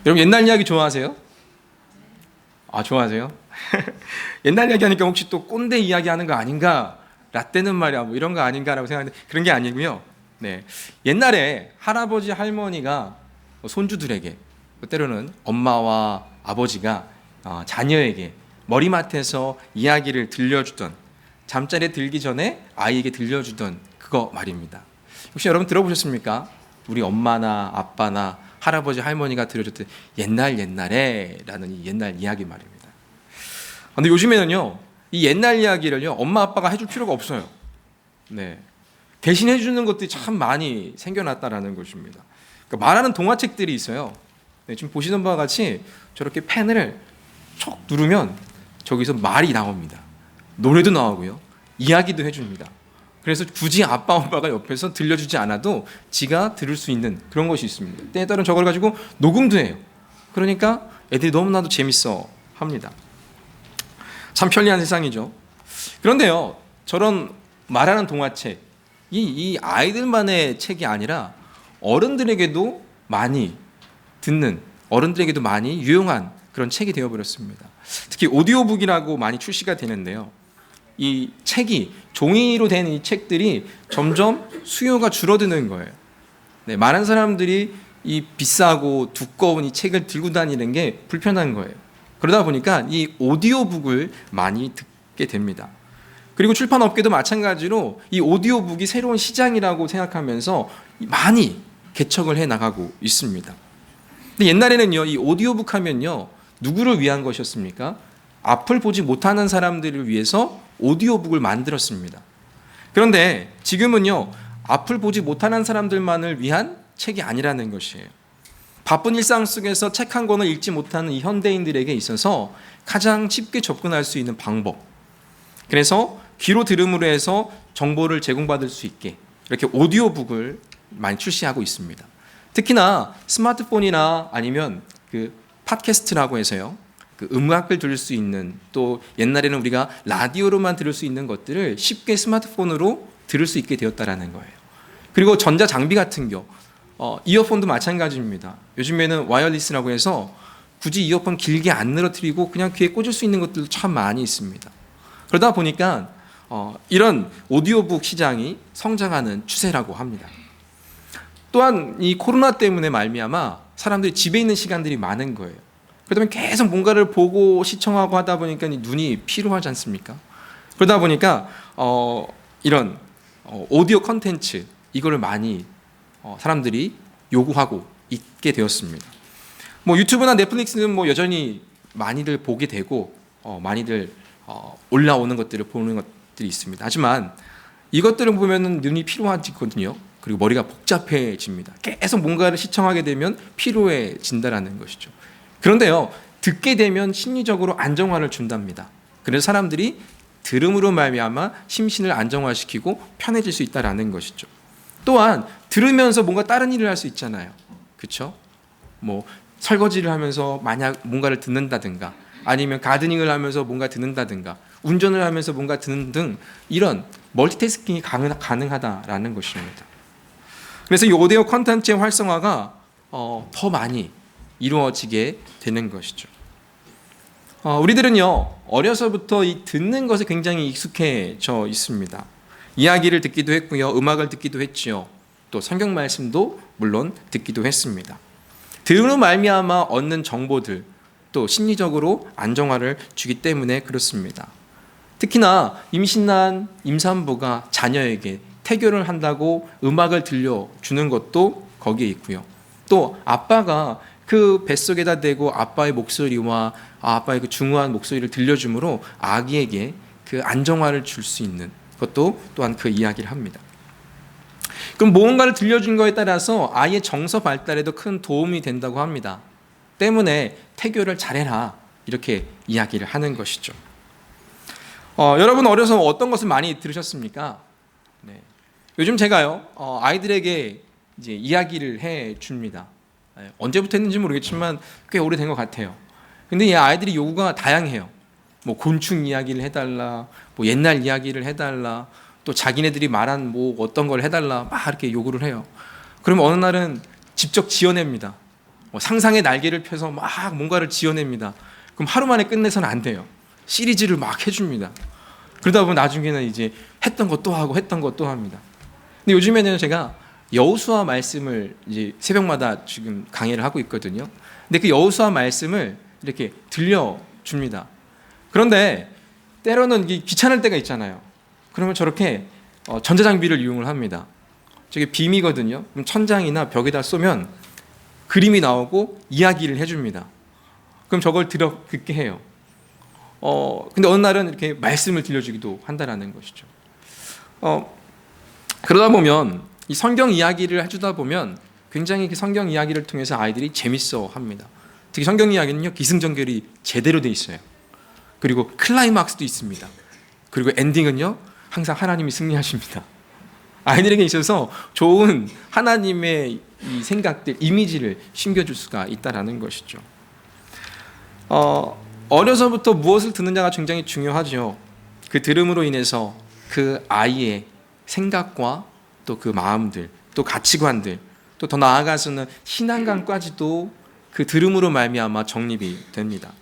여러분 옛날 이야기 좋아하세요? 아, 좋아하세요? 옛날 이야기 하니까 혹시 또 꼰대 이야기 하는 거 아닌가? 라떼는 말이야 뭐 이런 거 아닌가라고 생각하는데 그런 게 아니고요. 네, 옛날에 할아버지 할머니가 손주들에게 때로는 엄마와 아버지가 자녀에게 머리맡에서 이야기를 들려주던, 잠자리에 들기 전에 아이에게 들려주던 그거 말입니다. 혹시 여러분 들어보셨습니까? 우리 엄마나 아빠나 할아버지 할머니가 들려줬던 옛날에 라는 이 옛날 이야기 말입니다. 근데 요즘에는요, 이 옛날 이야기를요 엄마 아빠가 해줄 필요가 없어요. 네, 대신 해주는 것들이 참 많이 생겨났다라는 것입니다. 그러니까 말하는 동화책들이 있어요. 네, 지금 보시는 바와 같이 저렇게 펜을 촉 누르면 저기서 말이 나옵니다. 노래도 나오고요, 이야기도 해줍니다. 그래서 굳이 아빠 엄마가 옆에서 들려주지 않아도 지가 들을 수 있는 그런 것이 있습니다. 때에 따른 저걸 가지고 녹음도 해요. 그러니까 애들이 너무나도 재밌어 합니다. 참 편리한 세상이죠. 그런데요, 저런 말하는 동화책, 이 아이들만의 책이 아니라 어른들에게도 많이 듣는, 어른들에게도 많이 유용한 그런 책이 되어버렸습니다. 특히 오디오북이라고 많이 출시가 되는데요, 이 책이 종이로 된 이 책들이 점점 수요가 줄어드는 거예요. 네, 많은 사람들이 이 비싸고 두꺼운 이 책을 들고 다니는 게 불편한 거예요. 그러다 보니까 이 오디오북을 많이 듣게 됩니다. 그리고 출판업계도 마찬가지로 이 오디오북이 새로운 시장이라고 생각하면서 많이 개척을 해 나가고 있습니다. 근데 옛날에는요, 이 오디오북 하면요, 누구를 위한 것이었습니까? 앞을 보지 못하는 사람들을 위해서 오디오북을 만들었습니다. 그런데 지금은요, 앞을 보지 못하는 사람들만을 위한 책이 아니라는 것이에요. 바쁜 일상 속에서 책 한 권을 읽지 못하는 이 현대인들에게 있어서 가장 쉽게 접근할 수 있는 방법, 그래서 귀로 들음으로 해서 정보를 제공받을 수 있게 이렇게 오디오북을 많이 출시하고 있습니다. 특히나 스마트폰이나 아니면 그 팟캐스트라고 해서요, 그 음악을 들을 수 있는, 또 옛날에는 우리가 라디오로만 들을 수 있는 것들을 쉽게 스마트폰으로 들을 수 있게 되었다라는 거예요. 그리고 전자 장비 같은 경우 이어폰도 마찬가지입니다. 요즘에는 와이어리스라고 해서 굳이 이어폰 길게 안 늘어뜨리고 그냥 귀에 꽂을 수 있는 것들도 참 많이 있습니다. 그러다 보니까 이런 오디오북 시장이 성장하는 추세라고 합니다. 또한 이 코로나 때문에 말미암아 사람들이 집에 있는 시간들이 많은 거예요. 그러다 보면 계속 뭔가를 보고 시청하고 하다 보니까 눈이 피로하지 않습니까? 그러다 보니까 이런 오디오 컨텐츠, 이거를 많이 사람들이 요구하고 있게 되었습니다. 뭐 유튜브나 넷플릭스는 뭐 여전히 많이들 보게 되고 많이들 올라오는 것들을 보는 것들이 있습니다. 하지만 이것들을 보면은 눈이 피로해지거든요. 그리고 머리가 복잡해집니다. 계속 뭔가를 시청하게 되면 피로해진다라는 것이죠. 그런데요, 듣게 되면 심리적으로 안정화를 준답니다. 그래서 사람들이 들음으로 말미암아 심신을 안정화시키고 편해질 수 있다라는 것이죠. 또한 들으면서 뭔가 다른 일을 할 수 있잖아요. 그렇죠? 뭐 설거지를 하면서 만약 뭔가를 듣는다든가, 아니면 가드닝을 하면서 뭔가 듣는다든가, 운전을 하면서 뭔가 듣는 등 이런 멀티태스킹이 가능하다라는 것입니다. 그래서 이 오디오 콘텐츠의 활성화가 더 많이 이루어지게 되는 것이죠. 우리들은요, 어려서부터 이 듣는 것에 굉장히 익숙해져 있습니다. 이야기를 듣기도 했고요, 음악을 듣기도 했지요. 또 성경 말씀도 물론 듣기도 했습니다. 들음으로 말미암아 얻는 정보들, 또 심리적으로 안정화를 주기 때문에 그렇습니다. 특히나 임신한 임산부가 자녀에게 태교를 한다고 음악을 들려주는 것도 거기에 있고요. 또 아빠가 그 뱃속에다 대고 아빠의 목소리와 아빠의 그 중후한 목소리를 들려주므로 아기에게 그 안정화를 줄 수 있는 것도 또한 그 이야기를 합니다. 그럼 무언가를 들려준 거에 따라서 아이의 정서 발달에도 큰 도움이 된다고 합니다. 때문에 태교를 잘해라, 이렇게 이야기를 하는 것이죠. 여러분 어려서 어떤 것을 많이 들으셨습니까? 네. 요즘 제가요, 아이들에게 이제 이야기를 해 줍니다. 언제부터 했는지 모르겠지만 꽤 오래된 것 같아요. 근데 이 아이들이 요구가 다양해요. 뭐 곤충 이야기를 해달라, 뭐 옛날 이야기를 해달라, 또 자기네들이 말한 뭐 어떤 걸 해달라, 막 이렇게 요구를 해요. 그러면 어느 날은 직접 지어냅니다. 상상의 날개를 펴서 막 뭔가를 지어냅니다. 그럼 하루 만에 끝내서는 안 돼요. 시리즈를 막 해줍니다. 그러다 보면 나중에는 이제 했던 것 또 하고 했던 것 또 합니다. 근데 요즘에는 제가 여호수아 말씀을 이제 새벽마다 지금 강의를 하고 있거든요. 근데 그 여호수아 말씀을 이렇게 들려줍니다. 그런데 때로는 귀찮을 때가 있잖아요. 그러면 저렇게 전자장비를 이용을 합니다. 저게 빔이거든요. 그럼 천장이나 벽에다 쏘면 그림이 나오고 이야기를 해줍니다. 그럼 저걸 듣게 해요. 근데 어느 날은 이렇게 말씀을 들려주기도 한다라는 것이죠. 그러다 보면 이 성경 이야기를 해주다 보면 굉장히 그 성경 이야기를 통해서 아이들이 재밌어 합니다. 특히 성경 이야기는요, 기승전결이 제대로 돼 있어요. 그리고 클라이막스도 있습니다. 그리고 엔딩은요, 항상 하나님이 승리하십니다. 아이들에게 있어서 좋은 하나님의 이 생각들, 이미지를 심겨줄 수가 있다라는 것이죠. 어려서부터 무엇을 듣느냐가 굉장히 중요하죠. 그 들음으로 인해서 그 아이의 생각과 또 그 마음들, 또 가치관들, 또 더 나아가서는 신앙관까지도 그 들음으로 말미암아 정립이 됩니다.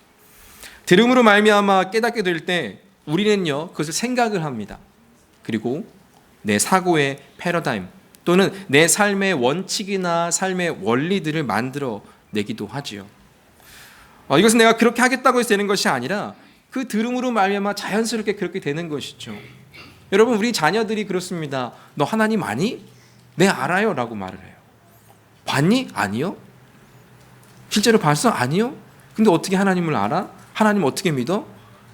들음으로 말미암아 깨닫게 될 때 우리는요, 그것을 생각을 합니다. 그리고 내 사고의 패러다임 또는 내 삶의 원칙이나 삶의 원리들을 만들어 내기도 하지요. 이것은 내가 그렇게 하겠다고 해서 되는 것이 아니라 그 들음으로 말미암아 자연스럽게 그렇게 되는 것이죠. 여러분, 우리 자녀들이 그렇습니다. 너 하나님 아니? 네, 알아요 라고 말을 해요. 봤니? 아니요. 실제로 봤어? 아니요. 근데 어떻게 하나님을 알아? 하나님 어떻게 믿어?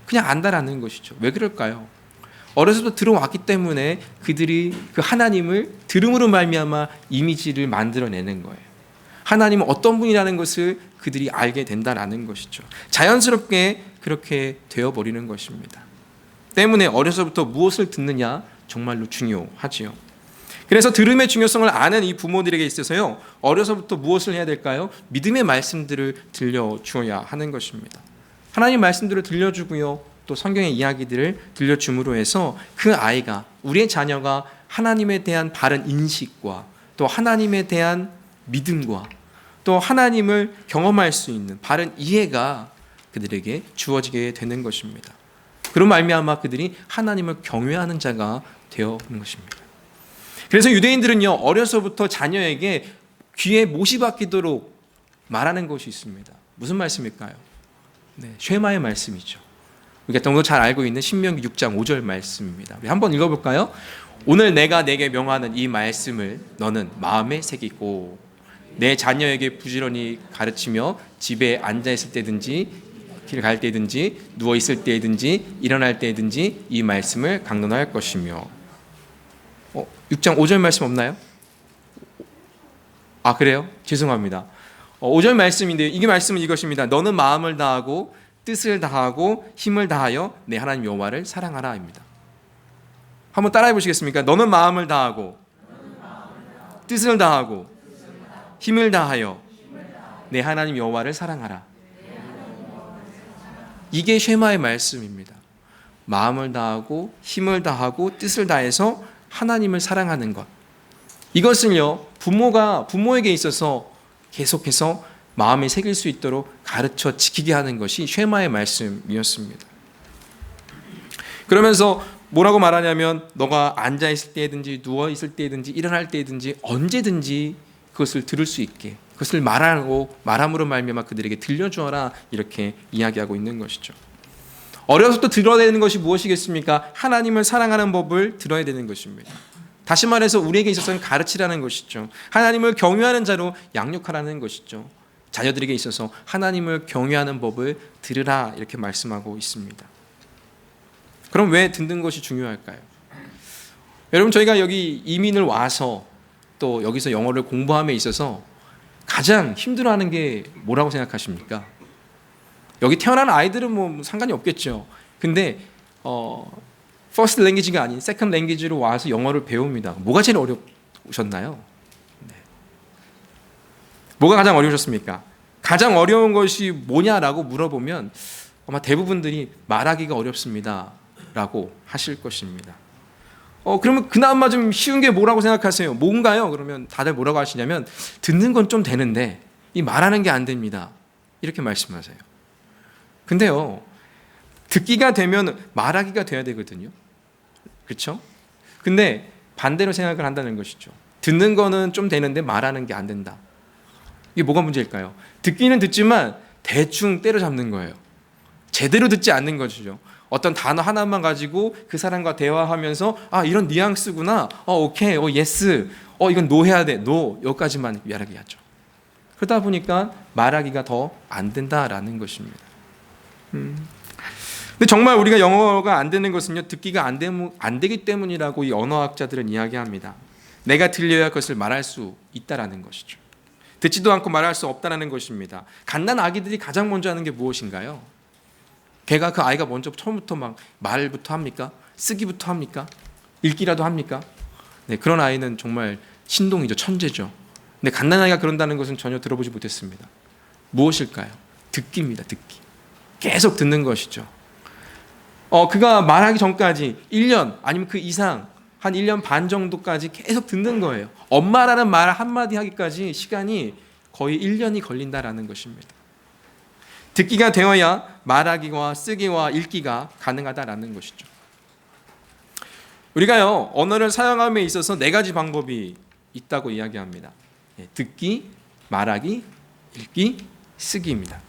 그냥 안다라는 것이죠. 왜 그럴까요? 어려서부터 들어왔기 때문에 그들이 그 하나님을 들음으로 말미암아 이미지를 만들어내는 거예요. 하나님은 어떤 분이라는 것을 그들이 알게 된다라는 것이죠. 자연스럽게 그렇게 되어버리는 것입니다. 때문에 어려서부터 무엇을 듣느냐 정말로 중요하지요. 그래서 들음의 중요성을 아는 이 부모들에게 있어서요, 어려서부터 무엇을 해야 될까요? 믿음의 말씀들을 들려주어야 하는 것입니다. 하나님 말씀들을 들려주고요, 또 성경의 이야기들을 들려줌으로 해서 그 아이가, 우리의 자녀가 하나님에 대한 바른 인식과 또 하나님에 대한 믿음과 또 하나님을 경험할 수 있는 바른 이해가 그들에게 주어지게 되는 것입니다. 그런 말미암아 그들이 하나님을 경외하는 자가 되어오는 것입니다. 그래서 유대인들은요, 어려서부터 자녀에게 귀에 못이 박히도록 말하는 것이 있습니다. 무슨 말씀일까요? 네, 쉐마의 말씀이죠. 우리가 너무 잘 알고 있는 신명기 6장 5절 말씀입니다. 우리 한번 읽어볼까요? 오늘 내가 내게 명하는 이 말씀을 너는 마음에 새기고 내 자녀에게 부지런히 가르치며 집에 앉아있을 때든지 길 갈 때든지 누워있을 때든지 일어날 때든지 이 말씀을 강론할 것이며. 6장 5절 말씀 없나요? 아, 그래요? 죄송합니다. 5절 말씀인데 이게 말씀은 이것입니다. 너는 마음을 다하고 뜻을 다하고 힘을 다하여 내 하나님 여호와를 사랑하라입니다. 한번 따라해 보시겠습니까? 너는 마음을 다하고 뜻을 다하고 힘을 다하여 내 하나님 여호와를 사랑하라. 이게 쉐마의 말씀입니다. 마음을 다하고 힘을 다하고 뜻을 다해서 하나님을 사랑하는 것. 이것을요, 부모에게 있어서 계속해서 마음에 새길 수 있도록 가르쳐 지키게 하는 것이 쉐마의 말씀이었습니다. 그러면서 뭐라고 말하냐면 너가 앉아있을 때든지 누워있을 때든지 일어날 때든지 언제든지 그것을 들을 수 있게, 그것을 말함으로 말미암아 그들에게 들려주어라, 이렇게 이야기하고 있는 것이죠. 어려서부터 들어야 되는 것이 무엇이겠습니까? 하나님을 사랑하는 법을 들어야 되는 것입니다. 다시 말해서 우리에게 있어서는 가르치라는 것이죠. 하나님을 경외하는 자로 양육하라는 것이죠. 자녀들에게 있어서 하나님을 경외하는 법을 들으라, 이렇게 말씀하고 있습니다. 그럼 왜 듣는 것이 중요할까요? 여러분, 저희가 여기 이민을 와서 또 여기서 영어를 공부함에 있어서 가장 힘들어하는 게 뭐라고 생각하십니까? 여기 태어난 아이들은 뭐 상관이 없겠죠. 근데 first language가 아닌 second language로 와서 영어를 배웁니다. 뭐가 제일 어려우셨나요? 네. 뭐가 가장 어려우셨습니까? 가장 어려운 것이 뭐냐라고 물어보면 아마 대부분들이 말하기가 어렵습니다 라고 하실 것입니다. 그러면 그나마 좀 쉬운 게 뭐라고 생각하세요? 뭔가요? 그러면 다들 뭐라고 하시냐면 듣는 건 좀 되는데 이 말하는 게 안 됩니다. 이렇게 말씀하세요. 근데요, 듣기가 되면 말하기가 돼야 되거든요. 그렇죠? 근데 반대로 생각을 한다는 것이죠. 듣는 거는 좀 되는데 말하는 게 안 된다. 이게 뭐가 문제일까요? 듣기는 듣지만 대충 때려잡는 거예요. 제대로 듣지 않는 것이죠. 어떤 단어 하나만 가지고 그 사람과 대화하면서 이런 뉘앙스구나. 오케이. 예스. 이건 노 해야 돼. 노. 여기까지만 이야기하죠. 그러다 보니까 말하기가 더 안 된다라는 것입니다. 근데 정말 우리가 영어가 안 되는 것은요, 듣기가 안 되기 때문이라고 이 언어학자들은 이야기합니다. 내가 들려야 그것을 말할 수 있다라는 것이죠. 듣지도 않고 말할 수 없다라는 것입니다. 갓난 아기들이 가장 먼저 하는 게 무엇인가요? 걔가 그 아이가 먼저 처음부터 막 말부터 합니까? 쓰기부터 합니까? 읽기라도 합니까? 네, 그런 아이는 정말 신동이죠. 천재죠. 근데 갓난아이가 그런다는 것은 전혀 들어보지 못했습니다. 무엇일까요? 듣기입니다. 듣기. 계속 듣는 것이죠. 그가 말하기 전까지 1년 아니면 그 이상 한 1년 반 정도까지 계속 듣는 거예요. 엄마라는 말 한마디 하기까지 시간이 거의 1년이 걸린다라는 것입니다. 듣기가 되어야 말하기와 쓰기와 읽기가 가능하다라는 것이죠. 우리가요, 언어를 사용함에 있어서 4가지 방법이 있다고 이야기합니다. 듣기, 말하기, 읽기, 쓰기입니다.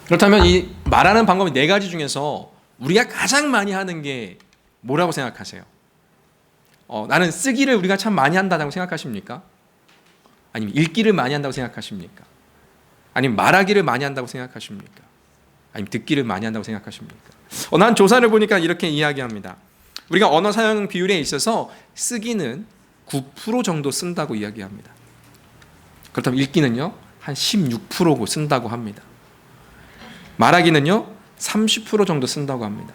그렇다면 이 말하는 방법이 4가지 중에서 우리가 가장 많이 하는 게 뭐라고 생각하세요? 나는 쓰기를 우리가 참 많이 한다고 생각하십니까? 아니면 읽기를 많이 한다고 생각하십니까? 아니면 말하기를 많이 한다고 생각하십니까? 아니면 듣기를 많이 한다고 생각하십니까? 난 조사를 보니까 이렇게 이야기합니다. 우리가 언어 사용 비율에 있어서 쓰기는 9% 정도 쓴다고 이야기합니다. 그렇다면 읽기는요, 한 16% 쓴다고 합니다. 말하기는요, 30% 정도 쓴다고 합니다.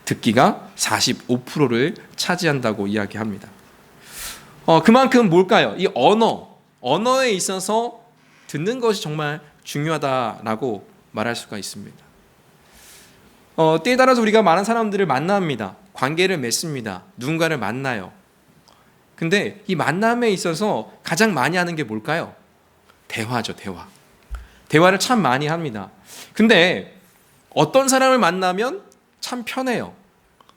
듣기가 45%를 차지한다고 이야기합니다. 그만큼 뭘까요? 이 언어에 있어서 듣는 것이 정말 중요하다라고 말할 수가 있습니다. 때에 따라서 우리가 많은 사람들을 만납니다. 관계를 맺습니다. 누군가를 만나요. 근데 이 만남에 있어서 가장 많이 하는 게 뭘까요? 대화죠, 대화. 대화를 참 많이 합니다. 근데 어떤 사람을 만나면 참 편해요.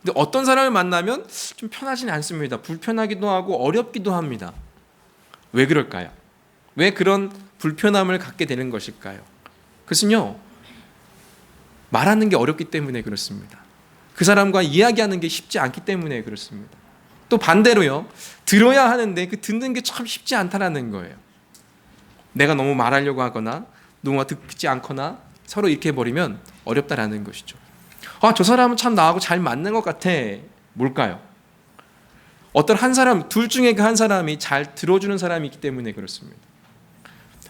근데 어떤 사람을 만나면 좀 편하지는 않습니다. 불편하기도 하고 어렵기도 합니다. 왜 그럴까요? 왜 그런 불편함을 갖게 되는 것일까요? 그것은요, 말하는 게 어렵기 때문에 그렇습니다. 그 사람과 이야기하는 게 쉽지 않기 때문에 그렇습니다. 또 반대로요, 들어야 하는데 그 듣는 게 참 쉽지 않다라는 거예요. 내가 너무 말하려고 하거나 누군가 듣지 않거나 서로 이렇게 해버리면 어렵다라는 것이죠. 저 사람은 참 나하고 잘 맞는 것 같아. 뭘까요? 어떤 한 사람, 둘 중에 그 한 사람이 잘 들어주는 사람이 있기 때문에 그렇습니다.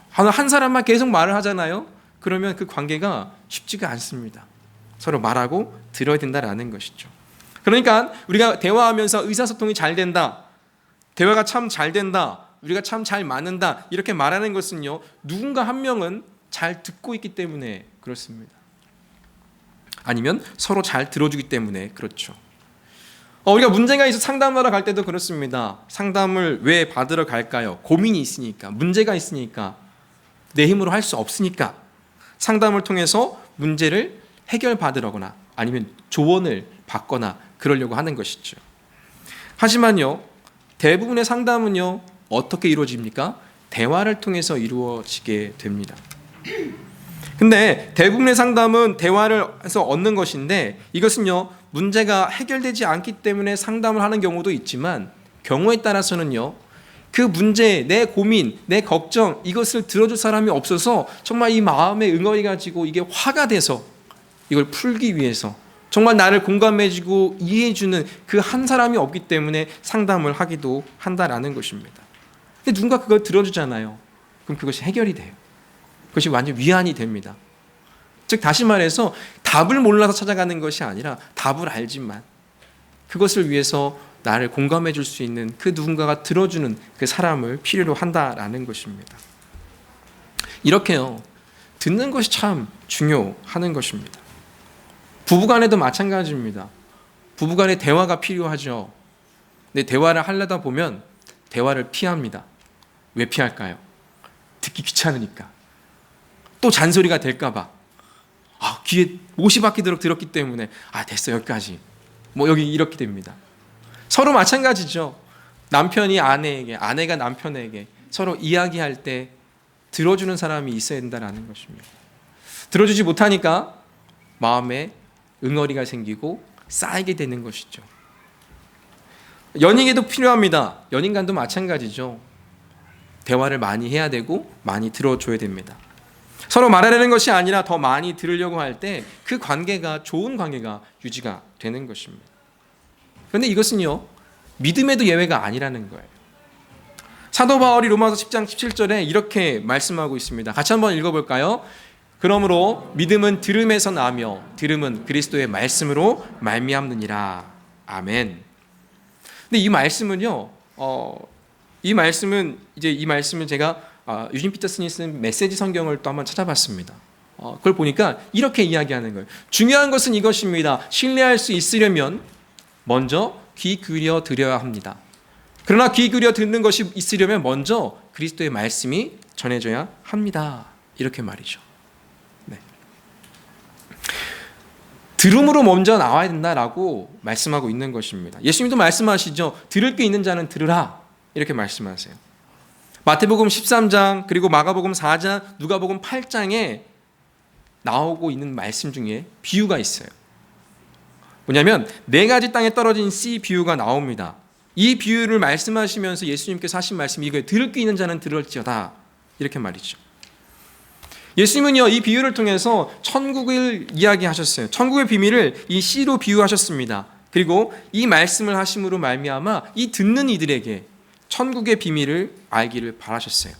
한 사람만 계속 말을 하잖아요. 그러면 그 관계가 쉽지가 않습니다. 서로 말하고 들어야 된다라는 것이죠. 그러니까 우리가 대화하면서 의사소통이 잘 된다, 대화가 참 잘 된다, 우리가 참 잘 맞는다, 이렇게 말하는 것은요, 누군가 한 명은 잘 듣고 있기 때문에 그렇습니다. 아니면 서로 잘 들어주기 때문에 그렇죠. 우리가 문제가 있어 상담하러 갈 때도 그렇습니다. 상담을 왜 받으러 갈까요? 고민이 있으니까, 문제가 있으니까, 내 힘으로 할 수 없으니까 상담을 통해서 문제를 해결받으려거나 아니면 조언을 받거나 그러려고 하는 것이죠. 하지만요, 대부분의 상담은요, 어떻게 이루어집니까? 대화를 통해서 이루어지게 됩니다. 근데 대부분의 상담은 대화를 해서 얻는 것인데, 이것은요, 문제가 해결되지 않기 때문에 상담을 하는 경우도 있지만, 경우에 따라서는요, 그 문제, 내 고민, 내 걱정, 이것을 들어줄 사람이 없어서 정말 이 마음에 응어리 가지고 이게 화가 돼서 이걸 풀기 위해서 정말 나를 공감해주고 이해해주는 그 한 사람이 없기 때문에 상담을 하기도 한다라는 것입니다. 근데 누군가 그걸 들어주잖아요. 그럼 그것이 해결이 돼요. 그것이 완전 위안이 됩니다. 즉 다시 말해서 답을 몰라서 찾아가는 것이 아니라 답을 알지만 그것을 위해서 나를 공감해 줄 수 있는 그 누군가가 들어주는 그 사람을 필요로 한다라는 것입니다. 이렇게요, 듣는 것이 참 중요한 것입니다. 부부간에도 마찬가지입니다. 부부간에 대화가 필요하죠. 근데 대화를 하려다 보면 대화를 피합니다. 왜 피할까요? 듣기 귀찮으니까. 또 잔소리가 될까 봐. 귀에 못이 박히도록 들었기 때문에 됐어 여기까지. 여기 이렇게 됩니다. 서로 마찬가지죠. 남편이 아내에게, 아내가 남편에게 서로 이야기할 때 들어주는 사람이 있어야 된다는 것입니다. 들어주지 못하니까 마음에 응어리가 생기고 쌓이게 되는 것이죠. 연인에도 필요합니다. 연인 간도 마찬가지죠. 대화를 많이 해야 되고 많이 들어줘야 됩니다. 서로 말하려는 것이 아니라 더 많이 들으려고 할 때 그 관계가 좋은 관계가 유지가 되는 것입니다. 그런데 이것은요, 믿음에도 예외가 아니라는 거예요. 사도 바울이 로마서 10장 17절에 이렇게 말씀하고 있습니다. 같이 한번 읽어볼까요? 그러므로 믿음은 들음에서 나며 들음은 그리스도의 말씀으로 말미암느니라. 아멘. 근데 이 말씀은요, 이 말씀은 제가 유진 피터슨이 쓴 메시지 성경을 또 한번 찾아봤습니다. 그걸 보니까 이렇게 이야기하는 거예요. 중요한 것은 이것입니다. 신뢰할 수 있으려면 먼저 귀 기울여 들어야 합니다. 그러나 귀 기울여 듣는 것이 있으려면 먼저 그리스도의 말씀이 전해져야 합니다. 이렇게 말이죠. 네. 들음으로 먼저 나와야 된다라고 말씀하고 있는 것입니다. 예수님도 말씀하시죠. 들을 게 있는 자는 들으라. 이렇게 말씀하세요. 마태복음 13장 그리고 마가복음 4장 누가복음 8장에 나오고 있는 말씀 중에 비유가 있어요. 뭐냐면 4가지 땅에 떨어진 씨 비유가 나옵니다. 이 비유를 말씀하시면서 예수님께서 하신 말씀이 이거예요. 들을 게 있는 자는 들을지어다. 이렇게 말이죠. 예수님은요, 이 비유를 통해서 천국을 이야기하셨어요. 천국의 비밀을 이 씨로 비유하셨습니다. 그리고 이 말씀을 하심으로 말미암아 이 듣는 이들에게 천국의 비밀을 알기를 바라셨어요.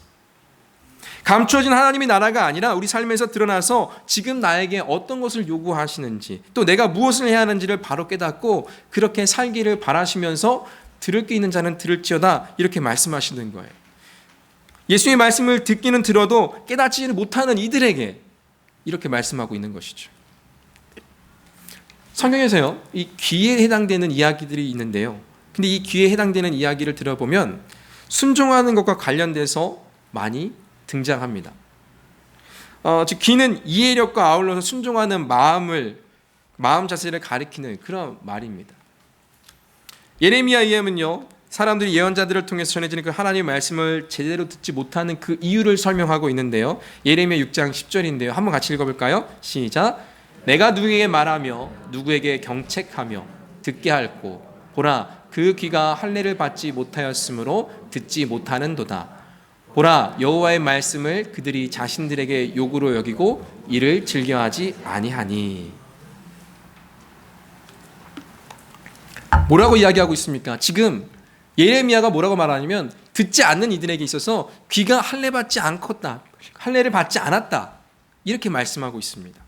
감추어진 하나님의 나라가 아니라 우리 삶에서 드러나서 지금 나에게 어떤 것을 요구하시는지 또 내가 무엇을 해야 하는지를 바로 깨닫고 그렇게 살기를 바라시면서 들을 게 있는 자는 들을지어다 이렇게 말씀하시는 거예요. 예수님의 말씀을 듣기는 들어도 깨닫지 못하는 이들에게 이렇게 말씀하고 있는 것이죠. 성경에서요, 이 귀에 해당되는 이야기들이 있는데요. 근데 이 귀에 해당되는 이야기를 들어보면 순종하는 것과 관련돼서 많이 등장합니다. 즉 귀는 이해력과 아울러서 순종하는 마음 자세를 가리키는 그런 말입니다. 예레미야 예언은요, 사람들이 예언자들을 통해서 전해지는 그 하나님의 말씀을 제대로 듣지 못하는 그 이유를 설명하고 있는데요. 예레미야 6장 10절인데요. 한번 같이 읽어볼까요? 시작. 내가 누구에게 말하며 누구에게 경책하며 듣게 할꼬 보라 그 귀가 할례를 받지 못하였으므로 듣지 못하는도다. 보라 여호와의 말씀을 그들이 자신들에게 요구로 여기고 이를 즐겨하지 아니하니. 뭐라고 이야기하고 있습니까? 지금 예레미야가 뭐라고 말하냐면 듣지 않는 이들에게 있어서 귀가 할례 받지 않았다. 할례를 받지 않았다. 이렇게 말씀하고 있습니다.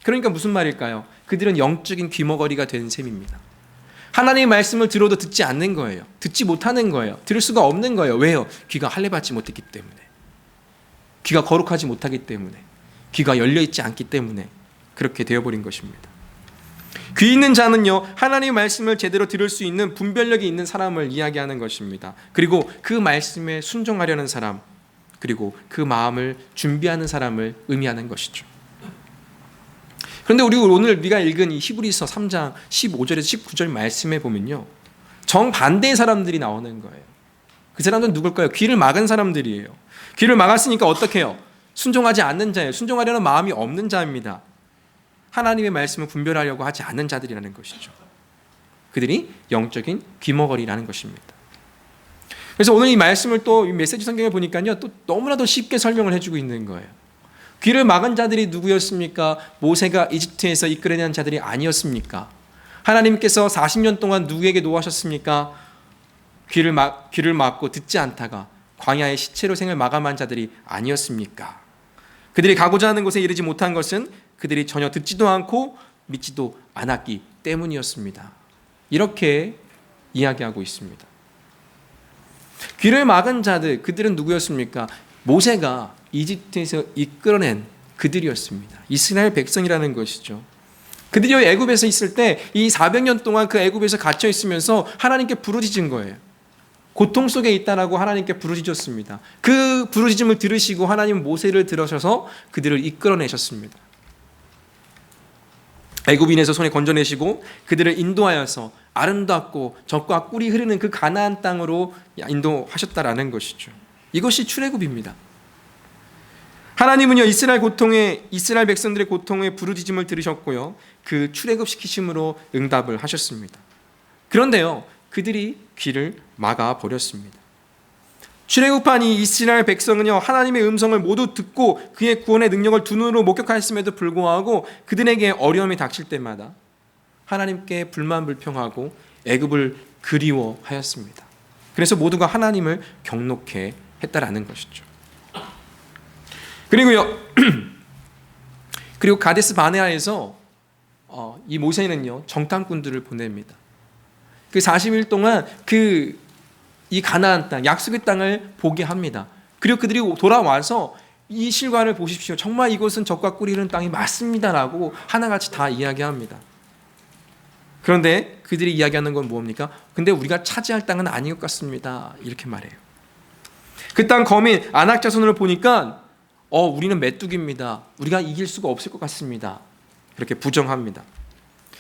그러니까 무슨 말일까요? 그들은 영적인 귀머거리가 된 셈입니다. 하나님의 말씀을 들어도 듣지 않는 거예요. 듣지 못하는 거예요. 들을 수가 없는 거예요. 왜요? 귀가 할례 받지 못했기 때문에. 귀가 거룩하지 못하기 때문에. 귀가 열려있지 않기 때문에 그렇게 되어버린 것입니다. 귀 있는 자는요, 하나님의 말씀을 제대로 들을 수 있는 분별력이 있는 사람을 이야기하는 것입니다. 그리고 그 말씀에 순종하려는 사람, 그리고 그 마음을 준비하는 사람을 의미하는 것이죠. 그런데 우리가 읽은 이 히브리서 3장 15절에서 19절 말씀에 보면요, 정반대의 사람들이 나오는 거예요. 그 사람들은 누굴까요? 귀를 막은 사람들이에요. 귀를 막았으니까 어떻게 해요? 순종하지 않는 자예요. 순종하려는 마음이 없는 자입니다. 하나님의 말씀을 분별하려고 하지 않는 자들이라는 것이죠. 그들이 영적인 귀머거리라는 것입니다. 그래서 오늘 이 말씀을 또 이 메시지 성경에 보니까요, 또 너무나도 쉽게 설명을 해주고 있는 거예요. 귀를 막은 자들이 누구였습니까? 모세가 이집트에서 이끌어낸 자들이 아니었습니까? 하나님께서 40년 동안 누구에게 노하셨습니까? 귀를 막고 듣지 않다가 광야의 시체로 생을 마감한 자들이 아니었습니까? 그들이 가고자 하는 곳에 이르지 못한 것은 그들이 전혀 듣지도 않고 믿지도 않았기 때문이었습니다. 이렇게 이야기하고 있습니다. 귀를 막은 자들, 그들은 누구였습니까? 모세가 이집트에서 이끌어낸 그들이었습니다. 이스라엘 백성이라는 것이죠. 그들이 애굽에서 있을 때 이 400년 동안 그 애굽에서 갇혀 있으면서 하나님께 부르짖은 거예요. 고통 속에 있다라고 하나님께 부르짖었습니다. 그 부르짖음을 들으시고 하나님은 모세를 들으셔서 그들을 이끌어내셨습니다. 애굽인에서 손에 건져내시고 그들을 인도하여서 아름답고 젖과 꿀이 흐르는 그 가나안 땅으로 인도하셨다라는 것이죠. 이것이 출애굽입니다. 하나님은요, 이스라엘 백성들의 고통에 부르짖음을 들으셨고요, 그 출애굽시키심으로 응답을 하셨습니다. 그런데요, 그들이 귀를 막아 버렸습니다. 출애굽한 이 이스라엘 백성은요, 하나님의 음성을 모두 듣고 그의 구원의 능력을 두 눈으로 목격하였음에도 불구하고 그들에게 어려움이 닥칠 때마다 하나님께 불만불평하고 애굽을 그리워하였습니다. 그래서 모두가 하나님을 경록해 했다라는 것이죠. 그리고 가데스 바네아에서 이 모세는요, 정탐꾼들을 보냅니다. 그 40일 동안 이 가나안 땅, 약속의 땅을 보게 합니다. 그리고 그들이 돌아와서 이 실과를 보십시오. 정말 이곳은 젖과 꿀이 흐르는 땅이 맞습니다라고 하나같이 다 이야기합니다. 그런데 그들이 이야기하는 건 뭡니까? 근데 우리가 차지할 땅은 아닌 것 같습니다. 이렇게 말해요. 그 땅 거민 아낙 자손을 보니까 우리는 메뚜기입니다. 우리가 이길 수가 없을 것 같습니다. 그렇게 부정합니다.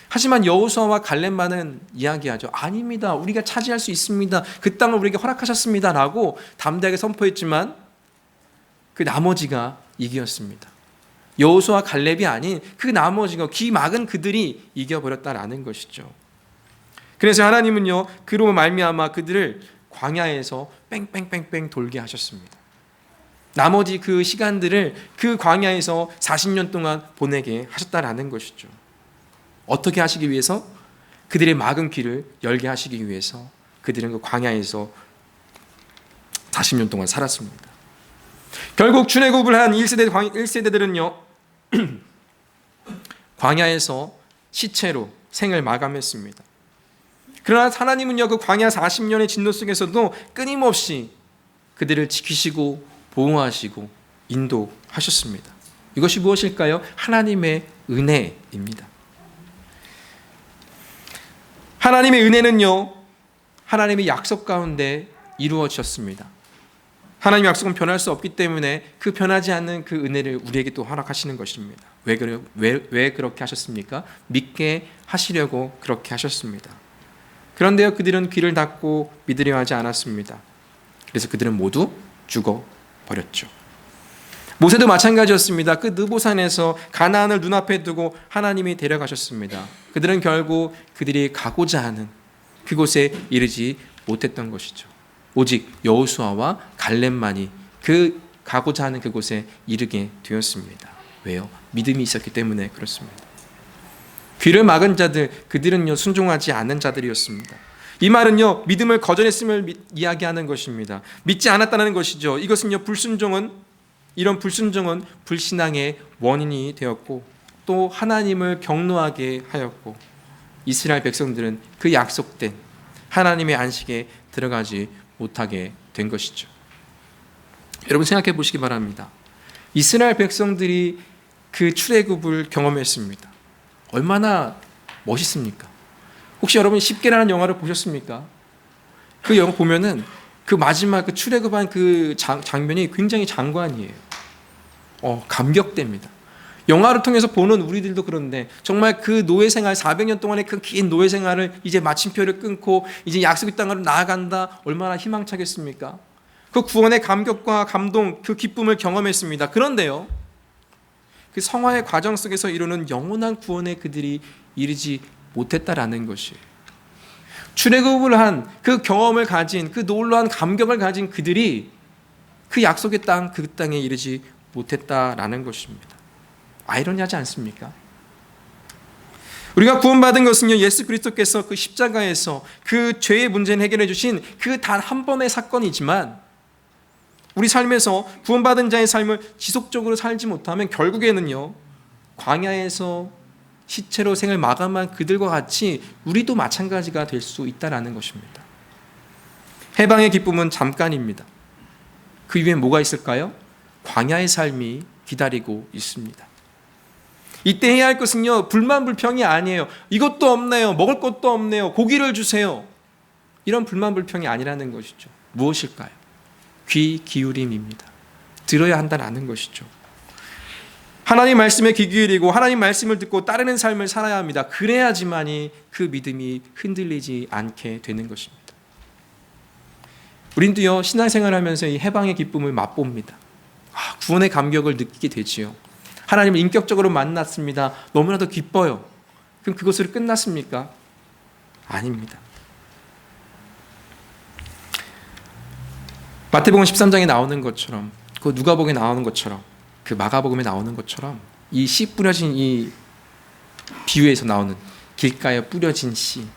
하지만 여호수아와 갈렙만은 이야기하죠. 아닙니다. 우리가 차지할 수 있습니다. 그 땅을 우리에게 허락하셨습니다. 라고 담대하게 선포했지만 그 나머지가 이겼습니다. 여호수아와 갈렙이 아닌 그 나머지가 귀 막은 그들이 이겨버렸다라는 것이죠. 그래서 하나님은요, 그로 말미암아 그들을 광야에서 뺑뺑뺑뺑 돌게 하셨습니다. 나머지 그 시간들을 그 광야에서 40년 동안 보내게 하셨다라는 것이죠. 어떻게 하시기 위해서? 그들의 막은 귀를 열게 하시기 위해서 그들은 그 광야에서 40년 동안 살았습니다. 결국 출애굽을 한 1세대들은요 광야에서 시체로 생을 마감했습니다. 그러나 하나님은요, 그 광야 40년의 진노 속에서도 끊임없이 그들을 지키시고 보호하시고 인도하셨습니다. 이것이 무엇일까요? 하나님의 은혜입니다. 하나님의 은혜는요, 하나님의 약속 가운데 이루어졌습니다. 하나님의 약속은 변할 수 없기 때문에 그 변하지 않는 그 은혜를 우리에게 또 허락하시는 것입니다. 왜 그렇게 하셨습니까? 믿게 하시려고 그렇게 하셨습니다. 그런데요, 그들은 귀를 닫고 믿으려 하지 않았습니다. 그래서 그들은 모두 죽어버렸죠. 모세도 마찬가지였습니다. 그 느보산에서 가나안을 눈앞에 두고 하나님이 데려가셨습니다. 그들은 결국 그들이 가고자 하는 그곳에 이르지 못했던 것이죠. 오직 여호수아와 갈렙만이 그 가고자 하는 그곳에 이르게 되었습니다. 왜요? 믿음이 있었기 때문에 그렇습니다. 귀를 막은 자들, 그들은요, 순종하지 않는 자들이었습니다. 이 말은요, 믿음을 거절했음을 이야기하는 것입니다. 믿지 않았다는 것이죠. 이것은요, 이런 불순종은 불신앙의 원인이 되었고 또 하나님을 경노하게 하였고 이스라엘 백성들은 그 약속된 하나님의 안식에 들어가지 못하게 된 것이죠. 여러분 생각해 보시기 바랍니다. 이스라엘 백성들이 그 출애굽을 경험했습니다. 얼마나 멋있습니까? 혹시 여러분 10개라는 영화를 보셨습니까? 그 영화 보면은 그 마지막 그 출애굽한 그 장면이 굉장히 장관이에요. 감격됩니다. 영화를 통해서 보는 우리들도 그런데 정말 그 노예 생활 400년 동안의 그 긴 노예 생활을 이제 마침표를 끊고 이제 약속의 땅으로 나아간다. 얼마나 희망차겠습니까? 그 구원의 감격과 감동, 그 기쁨을 경험했습니다. 그런데요, 그 성화의 과정 속에서 이루는 영원한 구원에 그들이 이르지 못했다라는 것이에요. 출애굽을 한 그 경험을 가진 그 놀라운 감격을 가진 그들이 그 약속의 땅, 그 땅에 이르지 못했다라는 것입니다. 아이러니하지 않습니까? 우리가 구원받은 것은요, 예수 그리스도께서 그 십자가에서 그 죄의 문제를 해결해 주신 그 단 한 번의 사건이지만 우리 삶에서 구원받은 자의 삶을 지속적으로 살지 못하면 결국에는요, 광야에서 시체로 생을 마감한 그들과 같이 우리도 마찬가지가 될 수 있다는 것입니다. 해방의 기쁨은 잠깐입니다. 그 이후에 뭐가 있을까요? 광야의 삶이 기다리고 있습니다. 이때 해야 할 것은요, 불만불평이 아니에요. 이것도 없네요. 먹을 것도 없네요. 고기를 주세요. 이런 불만 불평이 아니라는 것이죠. 무엇일까요? 귀 기울임입니다. 들어야 한다는 것이죠. 하나님 말씀에 귀 기울이고 하나님 말씀을 듣고 따르는 삶을 살아야 합니다. 그래야지만이 그 믿음이 흔들리지 않게 되는 것입니다. 우린도요, 신앙생활하면서 이 해방의 기쁨을 맛봅니다. 구원의 감격을 느끼게 되지요. 하나님을 인격적으로 만났습니다. 너무나도 기뻐요. 그럼 그것으로 끝났습니까? 아닙니다. 마태복음 13장에 나오는 것처럼, 그 누가복음에 나오는 것처럼, 그 마가복음에 나오는 것처럼 이 씨 뿌려진 이 비유에서 나오는 길가에 뿌려진 씨,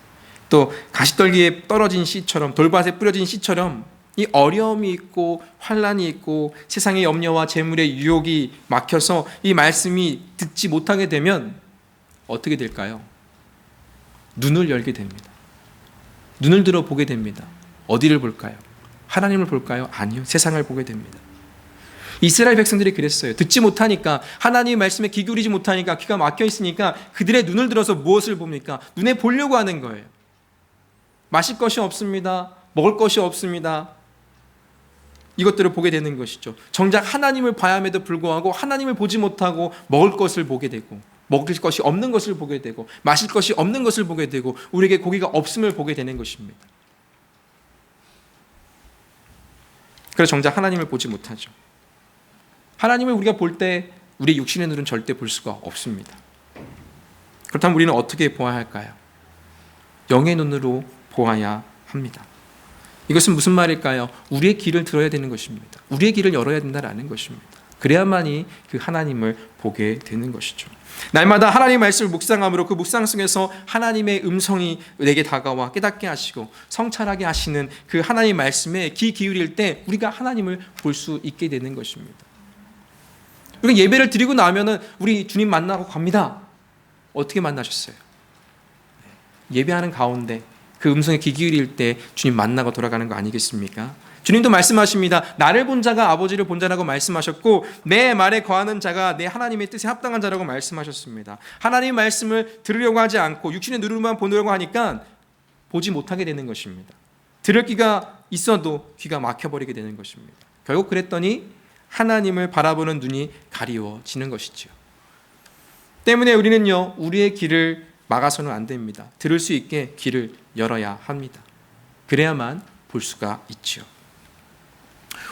또 가시떨기에 떨어진 씨처럼, 돌밭에 뿌려진 씨처럼 이 어려움이 있고 환난이 있고 세상의 염려와 재물의 유혹이 막혀서 이 말씀이 듣지 못하게 되면 어떻게 될까요? 눈을 열게 됩니다. 눈을 들어 보게 됩니다. 어디를 볼까요? 하나님을 볼까요? 아니요. 세상을 보게 됩니다. 이스라엘 백성들이 그랬어요. 듣지 못하니까, 하나님의 말씀에 귀 기울이지 못하니까, 귀가 막혀 있으니까 그들의 눈을 들어서 무엇을 봅니까? 눈에 보려고 하는 거예요. 마실 것이 없습니다. 먹을 것이 없습니다. 이것들을 보게 되는 것이죠. 정작 하나님을 봐야 함에도 불구하고 하나님을 보지 못하고 먹을 것을 보게 되고, 먹을 것이 없는 것을 보게 되고, 마실 것이 없는 것을 보게 되고, 우리에게 고기가 없음을 보게 되는 것입니다. 그래서 정작 하나님을 보지 못하죠. 하나님을 우리가 볼 때 우리의 육신의 눈은 절대 볼 수가 없습니다. 그렇다면 우리는 어떻게 보아야 할까요? 영의 눈으로 보아야 합니다. 이것은 무슨 말일까요? 우리의 귀를 들어야 되는 것입니다. 우리의 귀를 열어야 된다는 것입니다. 그래야만이 그 하나님을 보게 되는 것이죠. 날마다 하나님의 말씀을 묵상함으로 그 묵상 속에서 하나님의 음성이 내게 다가와 깨닫게 하시고 성찰하게 하시는 그 하나님의 말씀에 귀 기울일 때 우리가 하나님을 볼 수 있게 되는 것입니다. 우리가 예배를 드리고 나면은 우리 주님 만나고 갑니다. 어떻게 만나셨어요? 예배하는 가운데 그 음성에 귀 기울일 때 주님 만나고 돌아가는 거 아니겠습니까? 주님도 말씀하십니다. 나를 본 자가 아버지를 본 자라고 말씀하셨고 내 말에 거하는 자가 내 하나님의 뜻에 합당한 자라고 말씀하셨습니다. 하나님의 말씀을 들으려고 하지 않고 육신의 눈으로만 보려고 하니까 보지 못하게 되는 것입니다. 들을 귀가 있어도 귀가 막혀버리게 되는 것입니다. 결국 그랬더니 하나님을 바라보는 눈이 가리워지는 것이죠. 때문에 우리는요, 우리의 귀를 막아서는 안 됩니다. 들을 수 있게 귀를 열어야 합니다. 그래야만 볼 수가 있죠.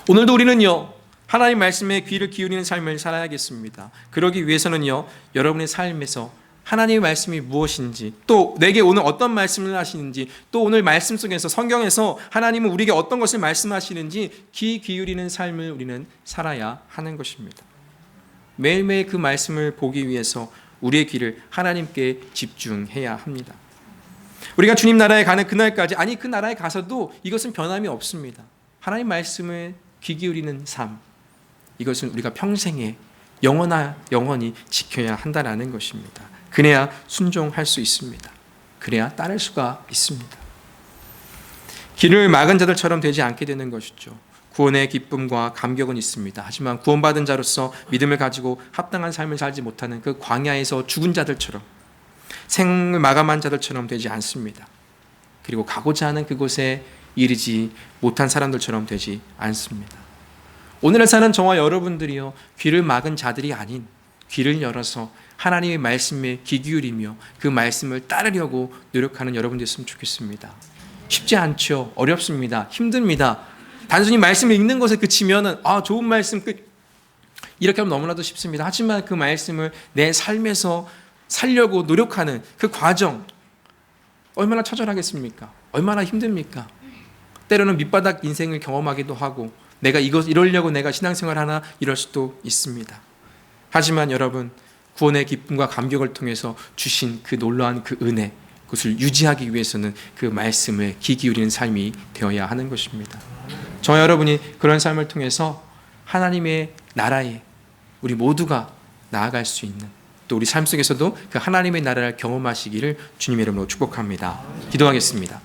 오늘도 우리는요, 하나님 말씀에 귀를 기울이는 삶을 살아야겠습니다. 그러기 위해서는요, 여러분의 삶에서 하나님의 말씀이 무엇인지, 또 내게 오늘 어떤 말씀을 하시는지, 또 오늘 말씀 속에서 성경에서 하나님은 우리에게 어떤 것을 말씀하시는지 귀 기울이는 삶을 우리는 살아야 하는 것입니다. 매일매일 그 말씀을 보기 위해서 우리의 귀를 하나님께 집중해야 합니다. 우리가 주님 나라에 가는 그날까지, 아니 그 나라에 가서도 이것은 변함이 없습니다. 하나님 말씀을 귀 기울이는 삶, 이것은 우리가 평생에 영원히 지켜야 한다는 것입니다. 그래야 순종할 수 있습니다. 그래야 따를 수가 있습니다. 길을 막은 자들처럼 되지 않게 되는 것이죠. 구원의 기쁨과 감격은 있습니다. 하지만 구원받은 자로서 믿음을 가지고 합당한 삶을 살지 못하는 그 광야에서 죽은 자들처럼, 생을 마감한 자들처럼 되지 않습니다. 그리고 가고자 하는 그곳에 이르지 못한 사람들처럼 되지 않습니다. 오늘을 사는 저와 여러분들이요, 귀를 막은 자들이 아닌 귀를 열어서 하나님의 말씀에 귀 기울이며 그 말씀을 따르려고 노력하는 여러분 됐으면 좋겠습니다. 쉽지 않죠. 어렵습니다. 힘듭니다. 단순히 말씀을 읽는 것에 그치면은 좋은 말씀 끝, 이렇게 하면 너무나도 쉽습니다. 하지만 그 말씀을 내 삶에서 살려고 노력하는 그 과정, 얼마나 처절하겠습니까? 얼마나 힘듭니까? 때로는 밑바닥 인생을 경험하기도 하고, 내가 이러려고 내가 신앙생활 하나, 이럴 수도 있습니다. 하지만 여러분, 구원의 기쁨과 감격을 통해서 주신 그 놀라운 그 은혜, 그것을 유지하기 위해서는 그 말씀에 귀 기울이는 삶이 되어야 하는 것입니다. 저와 여러분이 그런 삶을 통해서 하나님의 나라에 우리 모두가 나아갈 수 있는, 또 우리 삶 속에서도 그 하나님의 나라를 경험하시기를 주님의 이름으로 축복합니다. 기도하겠습니다.